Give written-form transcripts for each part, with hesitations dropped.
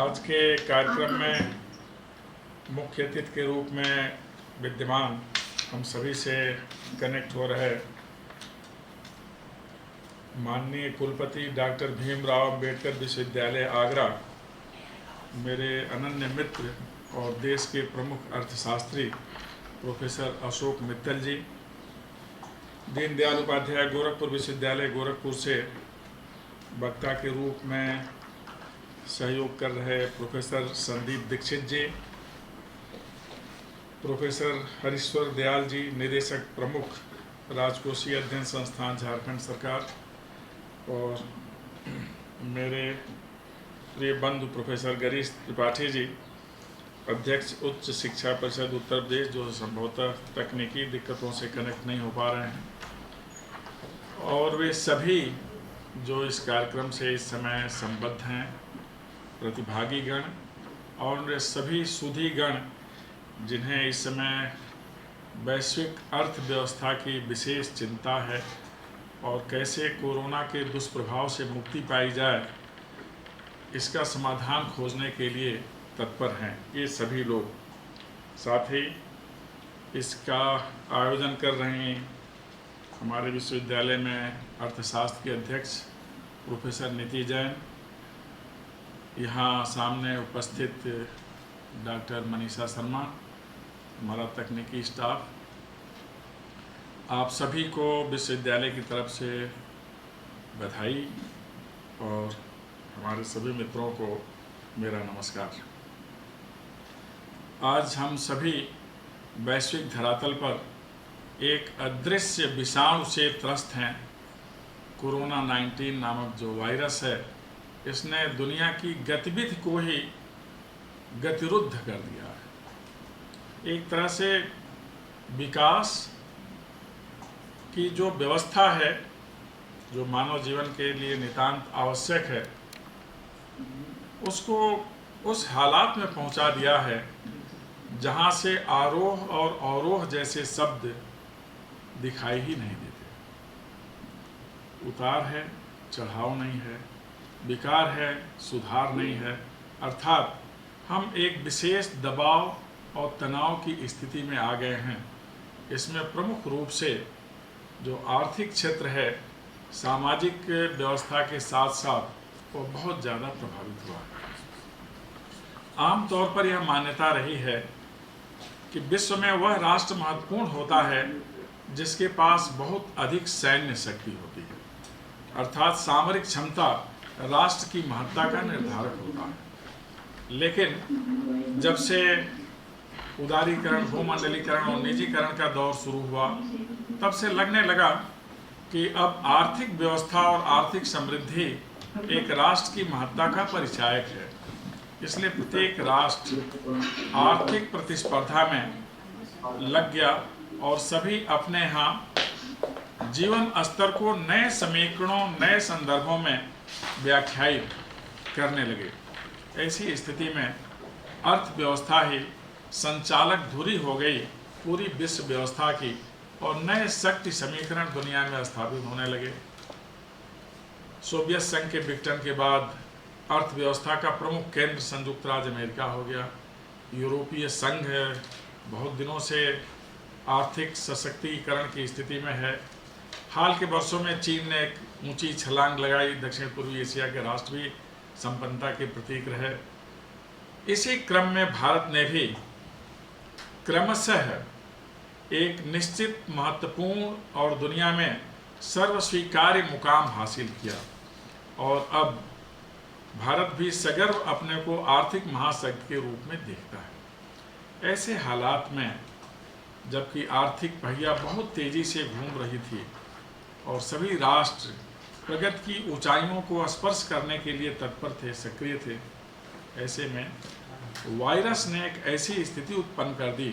आज के कार्यक्रम में मुख्य अतिथि के रूप में विद्यमान हम सभी से कनेक्ट हो रहे माननीय कुलपति डॉक्टर भीमराव अंबेडकर विश्वविद्यालय आगरा, मेरे अनन्य मित्र और देश के प्रमुख अर्थशास्त्री प्रोफेसर अशोक मित्तल जी, दीनदयाल उपाध्याय गोरखपुर विश्वविद्यालय गोरखपुर से वक्ता के रूप में सहयोग कर रहे प्रोफेसर संदीप दीक्षित जी, प्रोफेसर हरीश्वर दयाल जी, निदेशक प्रमुख राजकोषीय अध्ययन संस्थान झारखंड सरकार, और मेरे प्रिय बंधु प्रोफेसर गिरीश त्रिपाठी जी, अध्यक्ष उच्च शिक्षा परिषद उत्तर प्रदेश, जो संभवतः तकनीकी दिक्कतों से कनेक्ट नहीं हो पा रहे हैं, और वे सभी जो इस कार्यक्रम से इस समय संबद्ध हैं, प्रतिभागी गण और सभी सुधीगण जिन्हें इस समय वैश्विक अर्थव्यवस्था की विशेष चिंता है और कैसे कोरोना के दुष्प्रभाव से मुक्ति पाई जाए, इसका समाधान खोजने के लिए तत्पर हैं। ये सभी लोग साथ ही इसका आयोजन कर रहे हैं हमारे विश्वविद्यालय में अर्थशास्त्र के अध्यक्ष प्रोफेसर नीति जैन, यहाँ सामने उपस्थित डॉक्टर मनीषा शर्मा, हमारा तकनीकी स्टाफ, आप सभी को विश्वविद्यालय की तरफ से बधाई और हमारे सभी मित्रों को मेरा नमस्कार। आज हम सभी वैश्विक धरातल पर एक अदृश्य विषाणु से त्रस्त हैं। कोरोना 19 नामक जो वायरस है, इसने दुनिया की गतिविधि को ही गतिरुद्ध कर दिया है। एक तरह से विकास की जो व्यवस्था है, जो मानव जीवन के लिए नितांत आवश्यक है, उसको उस हालात में पहुंचा दिया है जहां से आरोह और अवरोह जैसे शब्द दिखाई ही नहीं देते। उतार है, चढ़ाव नहीं है, विकार है, सुधार नहीं है, अर्थात हम एक विशेष दबाव और तनाव की स्थिति में आ गए हैं। इसमें प्रमुख रूप से जो आर्थिक क्षेत्र है, सामाजिक व्यवस्था के साथ साथ वो बहुत ज़्यादा प्रभावित हुआ है। आमतौर पर यह मान्यता रही है कि विश्व में वह राष्ट्र महत्वपूर्ण होता है जिसके पास बहुत अधिक सैन्य शक्ति होती है, अर्थात सामरिक क्षमता राष्ट्र की महत्ता का निर्धारक होता है। लेकिन जब से उदारीकरण, भूमंडलीकरण और निजीकरण का दौर शुरू हुआ, तब से लगने लगा कि अब आर्थिक व्यवस्था और आर्थिक समृद्धि एक राष्ट्र की महत्ता का परिचायक है। इसलिए प्रत्येक राष्ट्र आर्थिक प्रतिस्पर्धा में लग गया और सभी अपने यहाँ जीवन स्तर को नए समीकरणों, नए संदर्भों में व्याख्यायित करने लगे। ऐसी स्थिति में अर्थव्यवस्था ही संचालक धुरी हो गई पूरी विश्व व्यवस्था की, और नए शक्ति समीकरण दुनिया में स्थापित होने लगे। सोवियत संघ के विघटन के बाद अर्थव्यवस्था का प्रमुख केंद्र संयुक्त राज्य अमेरिका हो गया। यूरोपीय संघ बहुत दिनों से आर्थिक सशक्तिकरण की स्थिति में है। हाल के वर्षों में चीन ने एक ऊंची छलांग लगाई, दक्षिण पूर्वी एशिया के राष्ट्र भी संपन्नता के प्रतीक रहे। इसी क्रम में भारत ने भी क्रमशः एक निश्चित महत्वपूर्ण और दुनिया में सर्वस्वीकार्य मुकाम हासिल किया, और अब भारत भी सगर्व अपने को आर्थिक महाशक्ति के रूप में देखता है। ऐसे हालात में जबकि आर्थिक पहिया बहुत तेजी से घूम रही थी और सभी राष्ट्र प्रगति की ऊंचाइयों को स्पर्श करने के लिए तत्पर थे, सक्रिय थे, ऐसे में वायरस ने एक ऐसी स्थिति उत्पन्न कर दी,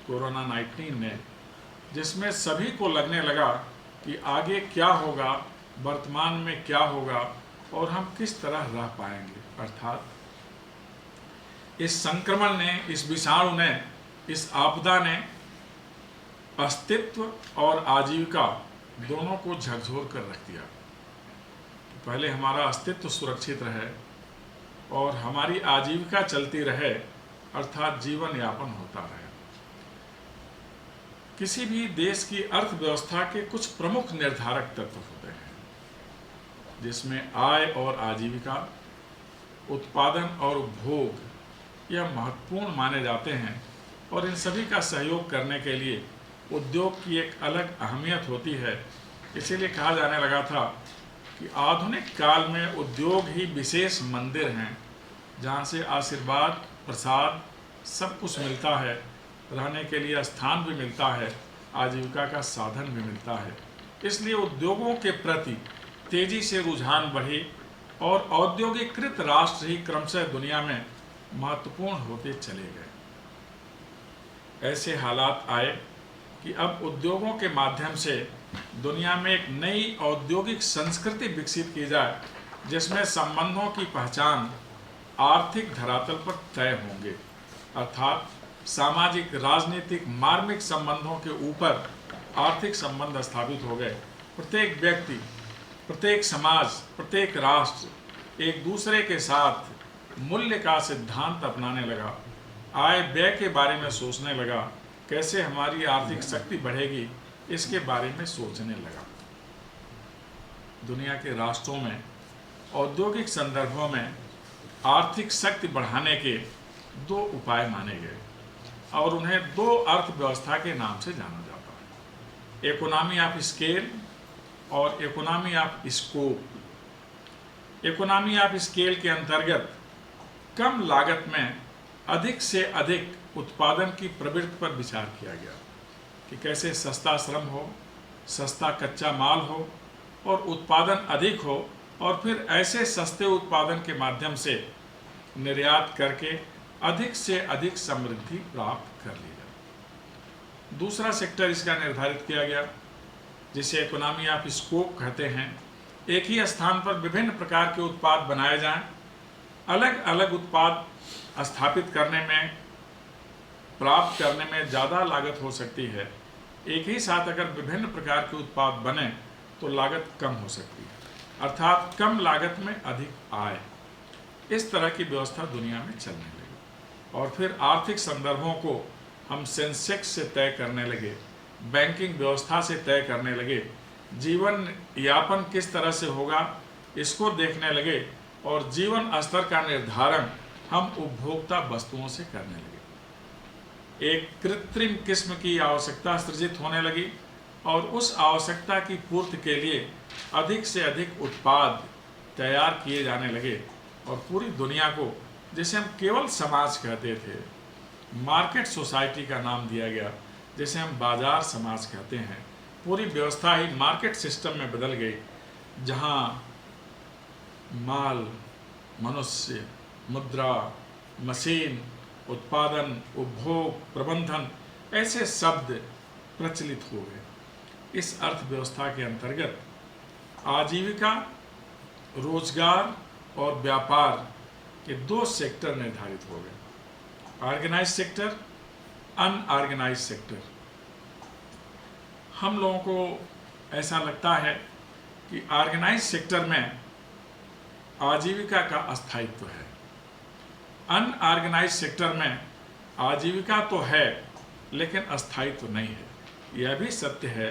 कोरोना 19 ने, जिसमें सभी को लगने लगा कि आगे क्या होगा, वर्तमान में क्या होगा और हम किस तरह रह पाएंगे। अर्थात इस संक्रमण ने, इस विषाणु ने, इस आपदा ने अस्तित्व और आजीविका दोनों को झकझोर कर रख दिया। पहले हमारा अस्तित्व सुरक्षित रहे और हमारी आजीविका चलती रहे, अर्थात जीवन यापन होता रहे। किसी भी देश की अर्थव्यवस्था के कुछ प्रमुख निर्धारक तत्व होते हैं, जिसमें आय और आजीविका, उत्पादन और उपभोग यह महत्वपूर्ण माने जाते हैं, और इन सभी का सहयोग करने के लिए उद्योग की एक अलग अहमियत होती है। इसीलिए कहा जाने लगा था कि आधुनिक काल में उद्योग ही विशेष मंदिर हैं, जहाँ से आशीर्वाद, प्रसाद सब कुछ मिलता है, रहने के लिए स्थान भी मिलता है, आजीविका का साधन भी मिलता है। इसलिए उद्योगों के प्रति तेजी से रुझान बढ़े और औद्योगिकृत राष्ट्र ही क्रमशः दुनिया में महत्वपूर्ण होते चले गए। ऐसे हालात आए कि अब उद्योगों के माध्यम से दुनिया में एक नई औद्योगिक संस्कृति विकसित की जाए, जिसमें संबंधों की पहचान आर्थिक धरातल पर तय होंगे, अर्थात सामाजिक, राजनीतिक, मार्मिक संबंधों के ऊपर आर्थिक संबंध स्थापित हो गए। प्रत्येक व्यक्ति, प्रत्येक समाज, प्रत्येक राष्ट्र एक दूसरे के साथ मूल्य का सिद्धांत अपनाने लगा, आय व्यय के बारे में सोचने लगा, कैसे हमारी आर्थिक शक्ति बढ़ेगी इसके बारे में सोचने लगा। दुनिया के राष्ट्रों में औद्योगिक संदर्भों में आर्थिक शक्ति बढ़ाने के दो उपाय माने गए और उन्हें दो अर्थव्यवस्था के नाम से जाना जाता है, इकोनॉमी ऑफ स्केल और economy of scope. Economy of scale के अंतर्गत कम लागत में अधिक से अधिक उत्पादन की प्रवृत्ति पर विचार किया गया कि कैसे सस्ता श्रम हो, सस्ता कच्चा माल हो और उत्पादन अधिक हो, और फिर ऐसे सस्ते उत्पादन के माध्यम से निर्यात करके अधिक से अधिक समृद्धि प्राप्त कर ली जाए। दूसरा सेक्टर इसका निर्धारित किया गया, जिसे इकोनॉमी ऑफ स्कोप कहते हैं। एक ही स्थान पर विभिन्न प्रकार के उत्पाद बनाए जाएं, अलग अलग उत्पाद स्थापित करने में, प्राप्त करने में ज़्यादा लागत हो सकती है। एक ही साथ अगर विभिन्न प्रकार के उत्पाद बने तो लागत कम हो सकती है, अर्थात कम लागत में अधिक आय। इस तरह की व्यवस्था दुनिया में चलने लगी और फिर आर्थिक संदर्भों को हम सेंसेक्स से तय करने लगे, बैंकिंग व्यवस्था से तय करने लगे, जीवन यापन किस तरह से होगा इसको देखने लगे, और जीवन स्तर का निर्धारण हम उपभोक्ता वस्तुओं से करने लगे। एक कृत्रिम किस्म की आवश्यकता सृजित होने लगी और उस आवश्यकता की पूर्ति के लिए अधिक से अधिक उत्पाद तैयार किए जाने लगे और पूरी दुनिया को, जिसे हम केवल समाज कहते थे, मार्केट सोसाइटी का नाम दिया गया, जिसे हम बाजार समाज कहते हैं। पूरी व्यवस्था ही मार्केट सिस्टम में बदल गई, जहां माल, मनुष्य, मुद्रा, मशीन, उत्पादन, उपभोग, प्रबंधन ऐसे शब्द प्रचलित हो गए। इस अर्थव्यवस्था के अंतर्गत आजीविका, रोजगार और व्यापार के दो सेक्टर निर्धारित हो गए, ऑर्गेनाइज सेक्टर, अनऑर्गेनाइज सेक्टर। हम लोगों को ऐसा लगता है कि ऑर्गेनाइज सेक्टर में आजीविका का अस्थायित्व है, अनऑर्गेनाइज सेक्टर में आजीविका तो है लेकिन अस्थायित्व नहीं है। यह भी सत्य है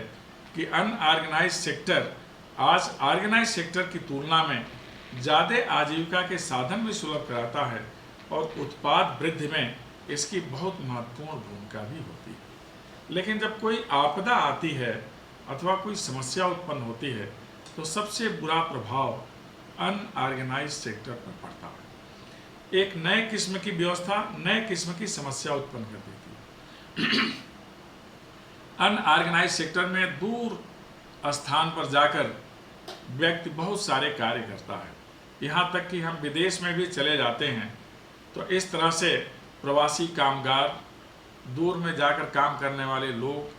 कि अनऑर्गेनाइज सेक्टर आज ऑर्गेनाइज सेक्टर की तुलना में ज़्यादा आजीविका के साधन भी सुलभ कराता है और उत्पाद वृद्धि में इसकी बहुत महत्वपूर्ण भूमिका भी होती है। लेकिन जब कोई आपदा आती है अथवा कोई समस्या उत्पन्न होती है तो सबसे बुरा प्रभाव अनऑर्गेनाइज सेक्टर पर पड़ता है। एक नए किस्म की व्यवस्था नए किस्म की समस्या उत्पन्न कर देती है। अनऑर्गेनाइज सेक्टर में दूर स्थान पर जाकर व्यक्ति बहुत सारे कार्य करता है, यहाँ तक कि हम विदेश में भी चले जाते हैं तो इस तरह से प्रवासी कामगार, दूर में जाकर काम करने वाले लोग,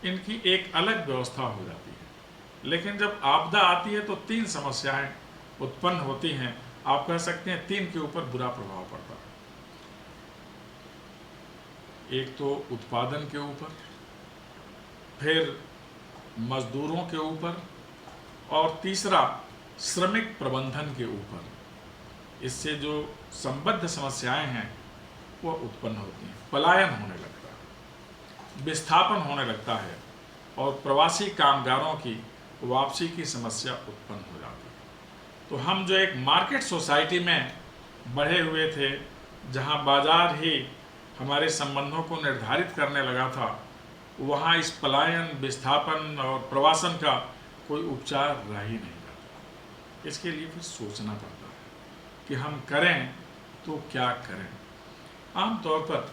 इनकी एक अलग व्यवस्था हो जाती है। लेकिन जब आपदा आती है तो तीन समस्याएं उत्पन्न होती हैं। आप कह सकते हैं तीन के ऊपर बुरा प्रभाव पड़ता है। एक तो उत्पादन के ऊपर, फिर मजदूरों के ऊपर और तीसरा श्रमिक प्रबंधन के ऊपर। इससे जो संबद्ध समस्याएं हैं वो उत्पन्न होती हैं। पलायन होने लगता है, विस्थापन होने लगता है और प्रवासी कामगारों की वापसी की समस्या उत्पन्न हो जाती है। तो हम जो एक मार्केट सोसाइटी में बढ़े हुए थे, जहां बाजार ही हमारे संबंधों को निर्धारित करने लगा था, वहां इस पलायन, विस्थापन और प्रवासन का कोई उपचार रह ही नहीं जाता। इसके लिए फिर सोचना पड़ता है कि हम करें तो क्या करें। आमतौर पर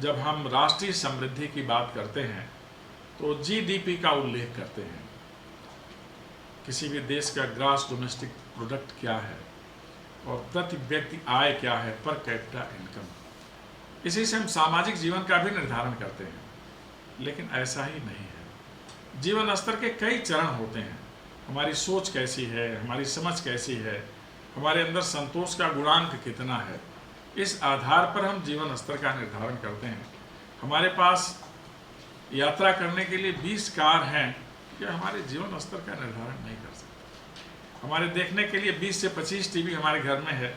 जब हम राष्ट्रीय समृद्धि की बात करते हैं तो जीडीपी का उल्लेख करते हैं। किसी भी देश का ग्रॉस डोमेस्टिक प्रोडक्ट क्या है और प्रति व्यक्ति आय क्या है, पर कैपिटा इनकम। इसी से हम सामाजिक जीवन का भी निर्धारण करते हैं, लेकिन ऐसा ही नहीं है। जीवन स्तर के कई चरण होते हैं। हमारी सोच कैसी है, हमारी समझ कैसी है, हमारे अंदर संतोष का गुणांक कितना है, इस आधार पर हम जीवन स्तर का निर्धारण करते हैं। हमारे पास यात्रा करने के लिए 20 कार हैं, यह हमारे जीवन स्तर का निर्धारण नहीं कर सकते। हमारे देखने के लिए 20 से 25 टीवी हमारे घर में है,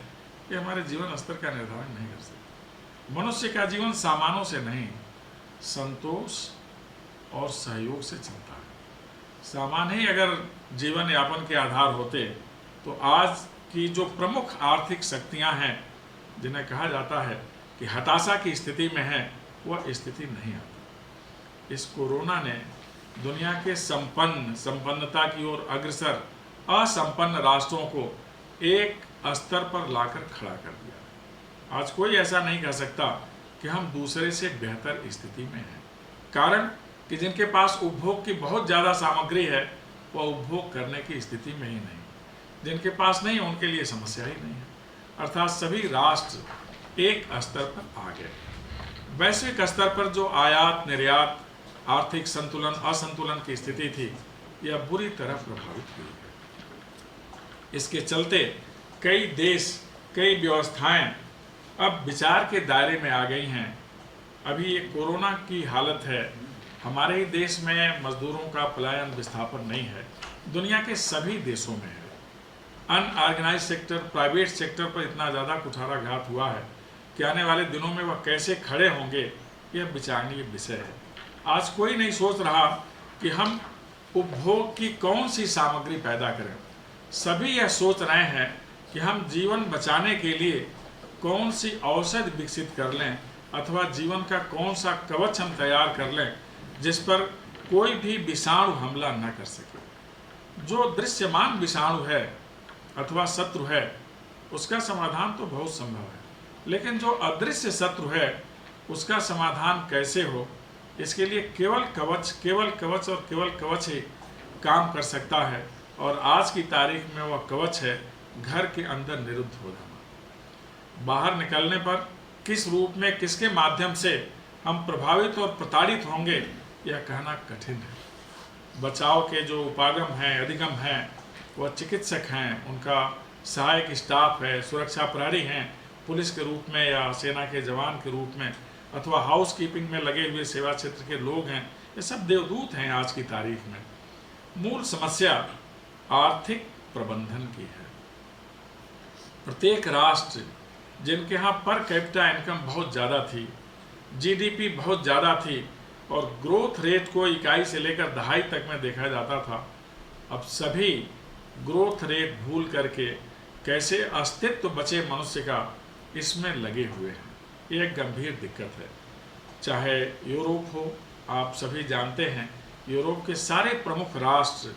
यह हमारे जीवन स्तर का निर्धारण नहीं कर सकते। मनुष्य का जीवन सामानों से नहीं, संतोष और सहयोग से चलता है। सामान ही अगर जीवन यापन के आधार होते तो आज की जो प्रमुख आर्थिक शक्तियां हैं, जिन्हें कहा जाता है कि हताशा की स्थिति में है, वह स्थिति नहीं आती। इस कोरोना ने दुनिया के संपन्नता की ओर अग्रसर असंपन्न राष्ट्रों को एक स्तर पर लाकर खड़ा कर दिया। आज कोई ऐसा नहीं कह सकता कि हम दूसरे से बेहतर स्थिति में हैं। कारण कि जिनके पास उपभोग की बहुत ज़्यादा सामग्री है, वह उपभोग करने की स्थिति में ही नहीं। जिनके पास नहीं, उनके लिए समस्या ही नहीं है। अर्थात सभी राष्ट्र एक स्तर पर आ गए। वैश्विक स्तर पर जो आयात निर्यात, आर्थिक संतुलन असंतुलन की स्थिति थी, यह बुरी तरह प्रभावित हुई है। इसके चलते कई देश, कई व्यवस्थाएं अब विचार के दायरे में आ गई हैं। अभी ये कोरोना की हालत है, हमारे ही देश में मजदूरों का पलायन, विस्थापन नहीं है, दुनिया के सभी देशों में है। अनऑर्गेनाइज सेक्टर, प्राइवेट सेक्टर पर इतना ज़्यादा कुठाराघात हुआ है कि आने वाले दिनों में वह कैसे खड़े होंगे, यह विचारणीय विषय है। आज कोई नहीं सोच रहा कि हम उपभोग की कौन सी सामग्री पैदा करें। सभी यह सोच रहे हैं कि हम जीवन बचाने के लिए कौन सी औषधि विकसित कर लें, अथवा जीवन का कौन सा कवच हम तैयार कर लें जिस पर कोई भी विषाणु हमला न कर सके। जो दृश्यमान विषाणु है अथवा शत्रु है, उसका समाधान तो बहुत संभव है, लेकिन जो अदृश्य शत्रु है उसका समाधान कैसे हो, इसके लिए केवल कवच और केवल कवच ही काम कर सकता है। और आज की तारीख में वह कवच है घर के अंदर निरुद्ध हो जाना। बाहर निकलने पर किस रूप में, किसके माध्यम से हम प्रभावित और प्रताड़ित होंगे, यह कहना कठिन है। बचाव के जो उपागम हैं, अधिगम हैं, वह चिकित्सक हैं, उनका सहायक स्टाफ है, सुरक्षा प्रहरी हैं, पुलिस के रूप में या सेना के जवान के रूप में, अथवा हाउस कीपिंग में लगे हुए सेवा क्षेत्र के लोग हैं। ये सब देवदूत हैं आज की तारीख में। मूल समस्या आर्थिक प्रबंधन की है। प्रत्येक राष्ट्र जिनके यहाँ पर कैपिटा इनकम बहुत ज़्यादा थी, जीडीपी बहुत ज़्यादा थी और ग्रोथ रेट को इकाई से लेकर दहाई तक में देखा जाता था, अब सभी ग्रोथ रेट भूल करके कैसे अस्तित्व बचे मनुष्य का, इसमें लगे हुए हैं। ये एक गंभीर दिक्कत है। चाहे यूरोप हो, आप सभी जानते हैं यूरोप के सारे प्रमुख राष्ट्र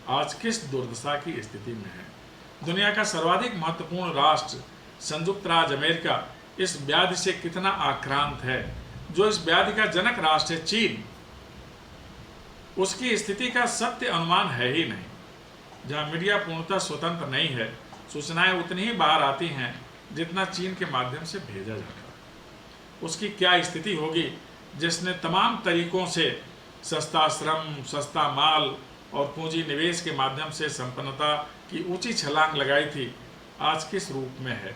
आज किस दुर्दशा की स्थिति में है। दुनिया का सर्वाधिक महत्वपूर्ण राष्ट्र संयुक्त राज्य अमेरिका इस व्याधि से कितना आक्रांत है। जो इस व्याधि का जनक राष्ट्र है चीन, उसकी स्थिति का सत्य अनुमान है ही नहीं। जहाँ मीडिया पूर्णतः स्वतंत्र नहीं है, सूचनाएं उतनी ही बाहर आती हैं जितना चीन के माध्यम से भेजा जाता है। उसकी क्या स्थिति होगी जिसने तमाम तरीकों से सस्ता श्रम, सस्ता माल और पूंजी निवेश के माध्यम से संपन्नता की ऊंची छलांग लगाई थी, आज किस रूप में है।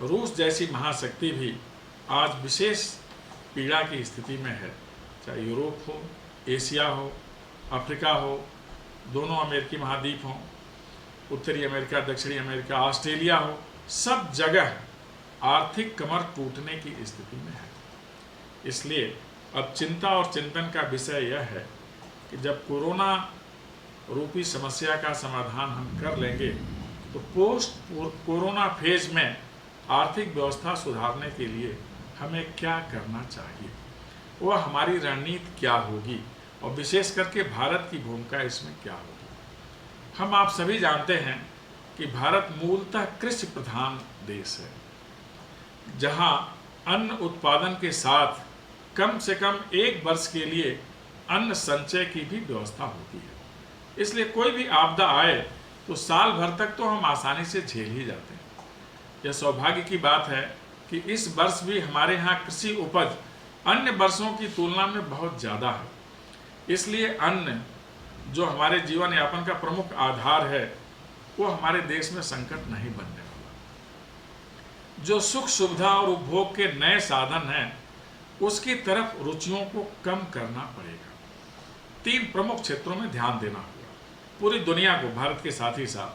रूस जैसी महाशक्ति भी आज विशेष पीड़ा की स्थिति में है। चाहे यूरोप हो, एशिया हो, अफ्रीका हो, दोनों अमेरिकी महाद्वीप हों, उत्तरी अमेरिका, दक्षिणी अमेरिका, ऑस्ट्रेलिया हो, सब जगह आर्थिक कमर टूटने की स्थिति में है। इसलिए अब चिंता और चिंतन का विषय यह है कि जब कोरोना रूपी समस्या का समाधान हम कर लेंगे तो पोस्ट कोरोना फेज में आर्थिक व्यवस्था सुधारने के लिए हमें क्या करना चाहिए, वह हमारी रणनीति क्या होगी और विशेष करके भारत की भूमिका इसमें क्या होगी। हम आप सभी जानते हैं कि भारत मूलतः कृषि प्रधान देश है, जहां अन्न उत्पादन के साथ कम से कम 1 वर्ष के लिए अन्न संचय की भी व्यवस्था होती है। इसलिए कोई भी आपदा आए तो साल भर तक तो हम आसानी से झेल ही जाते हैं। यह सौभाग्य की बात है कि इस वर्ष भी हमारे यहाँ कृषि उपज अन्य वर्षों की तुलना में बहुत ज़्यादा है। इसलिए अन्न जो हमारे जीवन यापन का प्रमुख आधार है वो हमारे देश में संकट नहीं बनने वाला। जो सुख सुविधा और उपभोग के नए साधन हैं उसकी तरफ रुचियों को कम करना पड़ेगा। 3 प्रमुख क्षेत्रों में ध्यान देना होगा। पूरी दुनिया को, भारत के साथ ही साथ,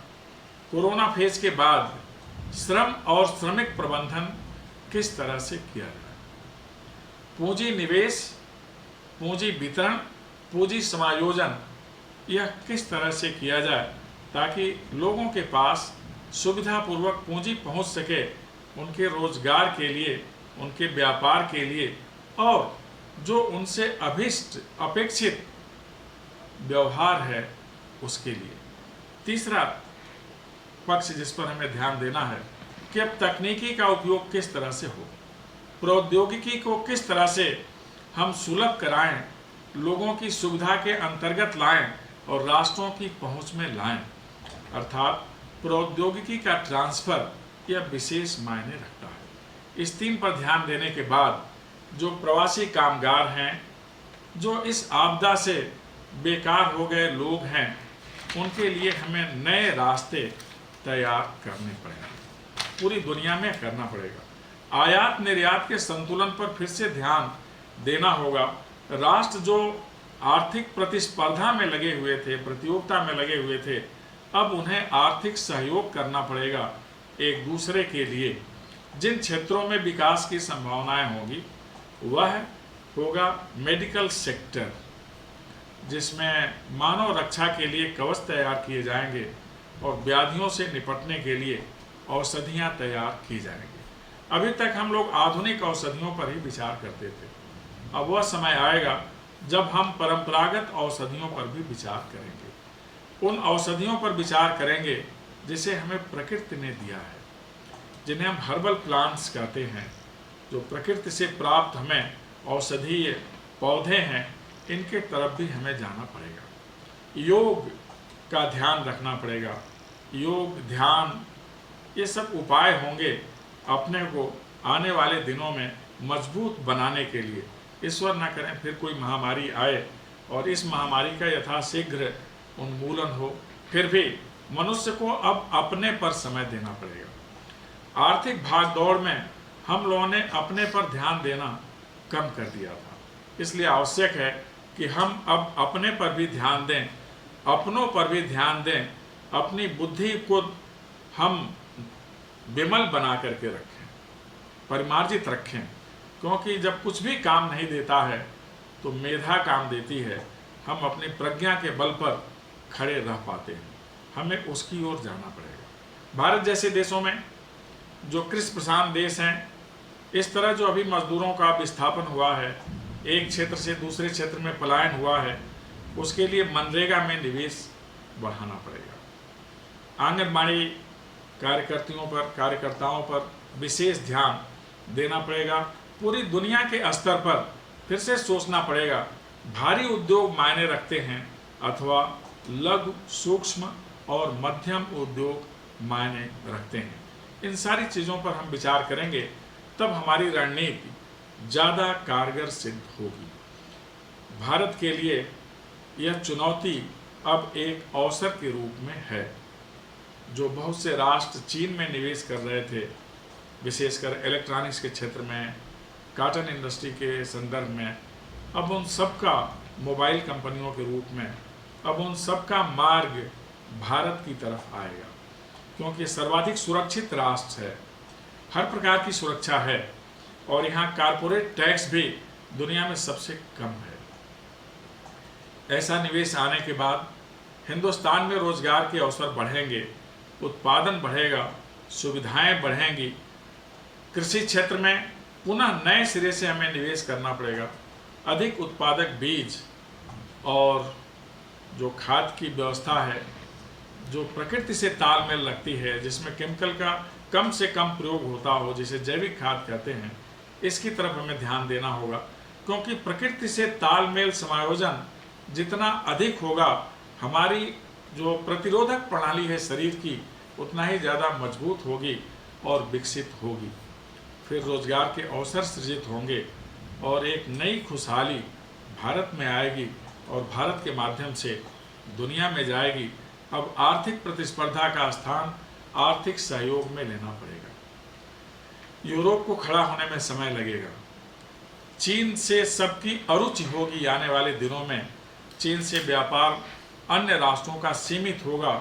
कोरोना फेज के बाद श्रम और श्रमिक प्रबंधन किस तरह से किया जाए, पूंजी निवेश, पूंजी वितरण, पूंजी समायोजन, यह किस तरह से किया जाए ताकि लोगों के पास सुविधापूर्वक पूंजी पहुंच सके, उनके रोजगार के लिए, उनके व्यापार के लिए और जो उनसे अपेक्षित व्यवहार है उसके लिए। तीसरा पक्ष जिस पर हमें ध्यान देना है कि अब तकनीकी का उपयोग किस तरह से हो, प्रौद्योगिकी को किस तरह से हम सुलभ कराएं, लोगों की सुविधा के अंतर्गत लाएं और राष्ट्रों की पहुंच में लाएं। अर्थात प्रौद्योगिकी का ट्रांसफर यह विशेष मायने रखता है। इस 3 पर ध्यान देने के बाद जो प्रवासी कामगार हैं, जो इस आपदा से बेकार हो गए लोग हैं, उनके लिए हमें नए रास्ते तैयार करने पड़ेंगे, पूरी दुनिया में करना पड़ेगा। आयात निर्यात के संतुलन पर फिर से ध्यान देना होगा। राष्ट्र जो आर्थिक प्रतिस्पर्धा में लगे हुए थे, प्रतियोगिता में लगे हुए थे, अब उन्हें आर्थिक सहयोग करना पड़ेगा एक दूसरे के लिए। जिन क्षेत्रों में विकास की संभावनाएं होंगी वह होगा मेडिकल सेक्टर, जिसमें मानव रक्षा के लिए कवच तैयार किए जाएंगे और व्याधियों से निपटने के लिए औषधियां तैयार की जाएंगी। अभी तक हम लोग आधुनिक औषधियों पर ही विचार करते थे, अब वह समय आएगा जब हम परंपरागत औषधियों पर भी विचार करेंगे। उन औषधियों पर विचार करेंगे जिसे हमें प्रकृति ने दिया है, जिन्हें हम हर्बल प्लांट्स कहते हैं, जो प्रकृति से प्राप्त हमें औषधीय पौधे हैं, इनके तरफ भी हमें जाना पड़ेगा। योग का ध्यान रखना पड़ेगा। योग, ध्यान, ये सब उपाय होंगे अपने को आने वाले दिनों में मजबूत बनाने के लिए। ईश्वर न करें फिर कोई महामारी आए और इस महामारी का यथाशीघ्र उन्मूलन हो, फिर भी मनुष्य को अब अपने पर समय देना पड़ेगा। आर्थिक भागदौड़ में हम लोगों ने अपने पर ध्यान देना कम कर दिया था, इसलिए आवश्यक है कि हम अब अपने पर भी ध्यान दें, अपनों पर भी ध्यान दें, अपनी बुद्धि को हम विमल बना करके रखें, परिमार्जित रखें, क्योंकि जब कुछ भी काम नहीं देता है तो मेधा काम देती है। हम अपनी प्रज्ञा के बल पर खड़े रह पाते हैं, हमें उसकी ओर जाना पड़ेगा। भारत जैसे देशों में जो कृषि प्रधान देश हैं, इस तरह जो अभी मजदूरों का विस्थापन हुआ है, एक क्षेत्र से दूसरे क्षेत्र में पलायन हुआ है, उसके लिए मनरेगा में निवेश बढ़ाना पड़ेगा। आंगनबाड़ी कार्यकर्ताओं पर विशेष ध्यान देना पड़ेगा। पूरी दुनिया के स्तर पर फिर से सोचना पड़ेगा, भारी उद्योग मायने रखते हैं अथवा लघु, सूक्ष्म और मध्यम उद्योग मायने रखते हैं। इन सारी चीज़ों पर हम विचार करेंगे, तब हमारी रणनीति ज़्यादा कारगर सिद्ध होगी। भारत के लिए यह चुनौती अब एक अवसर के रूप में है। जो बहुत से राष्ट्र चीन में निवेश कर रहे थे, विशेषकर इलेक्ट्रॉनिक्स के क्षेत्र में, कॉटन इंडस्ट्री के संदर्भ में, अब उन सबका, मोबाइल कंपनियों के रूप में, अब उन सबका मार्ग भारत की तरफ आएगा, क्योंकि सर्वाधिक सुरक्षित राष्ट्र है। हर प्रकार की सुरक्षा है और यहाँ कारपोरेट टैक्स भी दुनिया में सबसे कम है। ऐसा निवेश आने के बाद हिंदुस्तान में रोजगार के अवसर बढ़ेंगे, उत्पादन बढ़ेगा, सुविधाएं बढ़ेंगी। कृषि क्षेत्र में पुनः नए सिरे से हमें निवेश करना पड़ेगा। अधिक उत्पादक बीज और जो खाद की व्यवस्था है, जो प्रकृति से तालमेल रखती है, जिसमें केमिकल का कम से कम प्रयोग होता हो, जिसे जैविक खाद कहते हैं, इसकी तरफ हमें ध्यान देना होगा। क्योंकि प्रकृति से तालमेल समायोजन जितना अधिक होगा, हमारी जो प्रतिरोधक प्रणाली है शरीर की, उतना ही ज़्यादा मजबूत होगी और विकसित होगी। फिर रोजगार के अवसर सृजित होंगे और एक नई खुशहाली भारत में आएगी और भारत के माध्यम से दुनिया में जाएगी। अब आर्थिक प्रतिस्पर्धा का स्थान आर्थिक सहयोग में लेना पड़ेगा। यूरोप को खड़ा होने में समय लगेगा। चीन से सबकी अरुचि होगी। आने वाले दिनों में चीन से व्यापार अन्य राष्ट्रों का सीमित होगा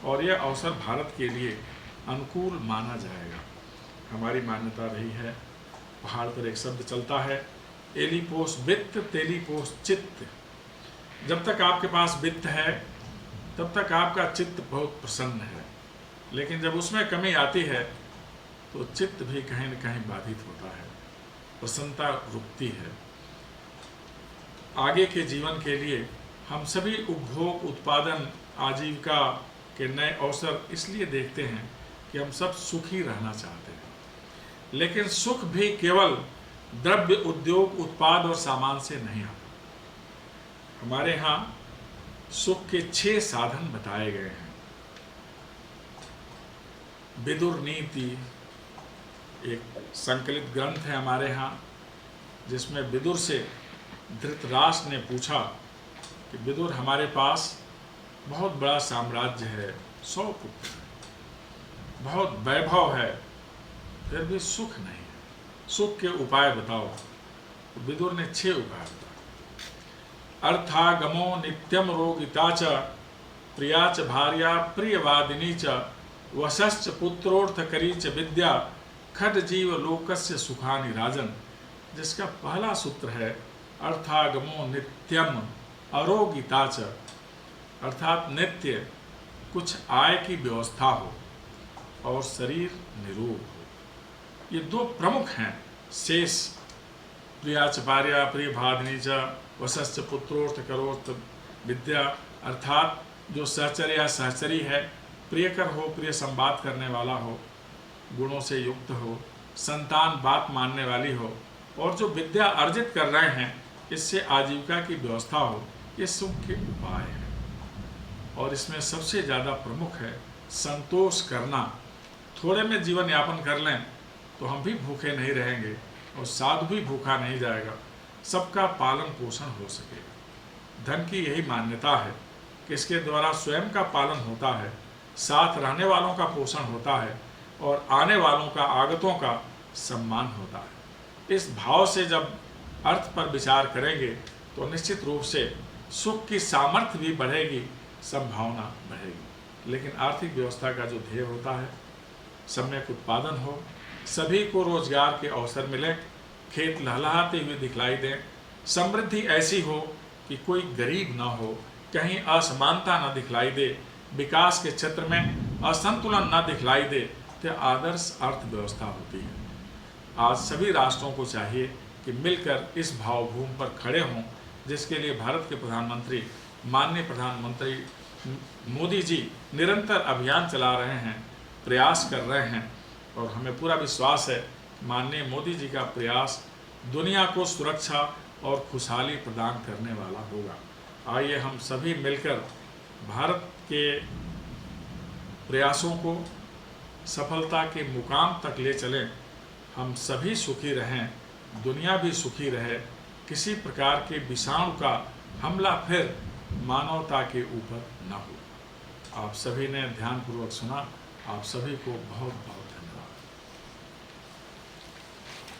और यह अवसर भारत के लिए अनुकूल माना जाएगा। हमारी मान्यता रही है, पहाड़ पर एक शब्द चलता है, एलीपोस वित्त तेलीपोस चित्त। जब तक आपके पास वित्त है तब तक आपका चित्त बहुत प्रसन्न है, लेकिन जब उसमें कमी आती है तो चित्त भी कहीं न कहीं बाधित होता है, प्रसन्नता रुकती है। आगे के जीवन के लिए हम सभी उपभोग, उत्पादन, आजीविका के नए अवसर इसलिए देखते हैं कि हम सब सुखी रहना चाहते हैं। लेकिन सुख भी केवल द्रव्य, उद्योग, उत्पाद और सामान से नहीं आता। हमारे यहाँ सुख के 6 साधन बताए गए हैं। विदुर नीति एक संकलित ग्रंथ है हमारे यहाँ, जिसमें विदुर से धृतराष्ट्र ने पूछा कि विदुर, हमारे पास बहुत बड़ा साम्राज्य है, 100 पुत्र, बहुत वैभव है, फिर भी सुख नहीं है, सुख के उपाय बताओ। तो विदुर ने 6 उपाय बताए। अर्थागमो नित्यम रोगिता च, प्रिया च भार्या प्रियवादिनी च, वशश्च पुत्रोर्थकरी च विद्या, खड जीव लोकस्य सुखानि राजन। जिसका पहला सूत्र है अर्थागमो नित्यम अरोगिता च, अर्थात नित्य कुछ आय की व्यवस्था हो और शरीर निरोग हो। ये 2 प्रमुख हैं। शेष प्रिया च भार्या प्रिय भादिनी च, वशश्च पुत्रोर्थ करोर्थ विद्या, अर्थात जो सहचर्य या सहचरी है, प्रियकर हो, प्रिय संवाद करने वाला हो, गुणों से युक्त हो, संतान बात मानने वाली हो, और जो विद्या अर्जित कर रहे हैं इससे आजीविका की व्यवस्था हो। ये सुख के उपाय हैं और इसमें सबसे ज़्यादा प्रमुख है संतोष करना। थोड़े में जीवन यापन कर लें तो हम भी भूखे नहीं रहेंगे और साधु भी भूखा नहीं जाएगा, सबका पालन पोषण हो सकेगा। धन की यही मान्यता है कि इसके द्वारा स्वयं का पालन होता है, साथ रहने वालों का पोषण होता है और आने वालों का, आगतों का सम्मान होता है। इस भाव से जब अर्थ पर विचार करेंगे तो निश्चित रूप से सुख की सामर्थ्य भी बढ़ेगी, संभावना बढ़ेगी। लेकिन आर्थिक व्यवस्था का जो ध्येय होता है, सम्यक उत्पादन हो, सभी को रोजगार के अवसर मिले, खेत लहलहाते हुए दिखलाई दें, समृद्धि ऐसी हो कि कोई गरीब ना हो, कहीं असमानता न दिखलाई दे, विकास के क्षेत्र में असंतुलन न दिखलाई दे, तो आदर्श अर्थव्यवस्था होती है। आज सभी राष्ट्रों को चाहिए कि मिलकर इस भावभूमि पर खड़े हों, जिसके लिए भारत के प्रधानमंत्री, माननीय प्रधानमंत्री मोदी जी निरंतर अभियान चला रहे हैं, प्रयास कर रहे हैं और हमें पूरा विश्वास है माननीय मोदी जी का प्रयास दुनिया को सुरक्षा और खुशहाली प्रदान करने वाला होगा। आइए हम सभी मिलकर भारत के प्रयासों को सफलता के मुकाम तक ले चलें। हम सभी सुखी रहें, दुनिया भी सुखी रहे, किसी प्रकार के विषाणु का हमला फिर मानवता के ऊपर न हो। आप सभी ने ध्यानपूर्वक सुना, आप सभी को बहुत बहुत